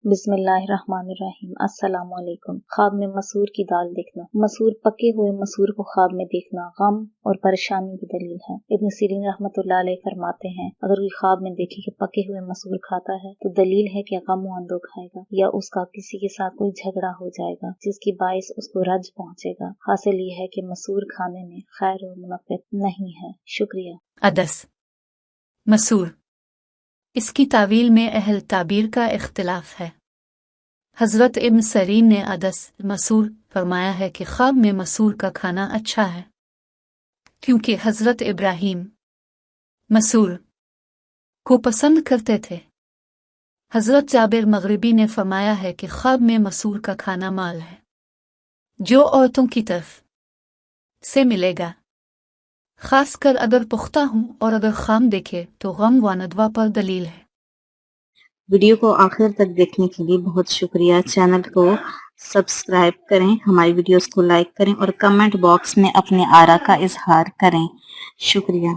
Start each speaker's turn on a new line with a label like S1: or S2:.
S1: बिस्मिल्लाहिर्रहमानिर्रहीम। अस्सलाम वालेकुम। ख्वाब में मसूर की दाल देखना। मसूर, पके हुए मसूर को ख्वाब में देखना गम और परेशानी की दलील है। इब्न सीरीन रहमतुल्लाह अलैह फरमाते हैं, अगर कोई ख्वाब में देखे कि पके हुए मसूर खाता है तो दलील है कि गम व अंदो खाएगा या उसका किसी के साथ कोई झगड़ा हो जाएगा जिसकी बाइस उसको रज पहुंचेगा। हासिल ये है कि मसूर खाने में खैर और मुनफ़्फ़त नहीं है। शुक्रिया।
S2: अदस मसूर, इसकी तावील में अहल ताबीर का इख्तिलाफ है। हजरत इब्न सरीन ने अदस मसूर फरमाया है कि ख्वाब में मसूर का खाना अच्छा है, क्योंकि हजरत इब्राहीम मसूर को पसंद करते थे। हजरत जाबिर मगरिबी ने फरमाया है कि ख्वाब में मसूर का खाना माल है जो औरतों की तरफ से मिलेगा, खासकर अगर पुख्ता हूँ, और अगर खाम देखे तो गम व नदवा पर दलील है।
S3: वीडियो को आखिर तक देखने के लिए बहुत शुक्रिया। चैनल को सब्सक्राइब करें, हमारी वीडियोस को लाइक करें और कमेंट बॉक्स में अपने आरा का इजहार करें। शुक्रिया।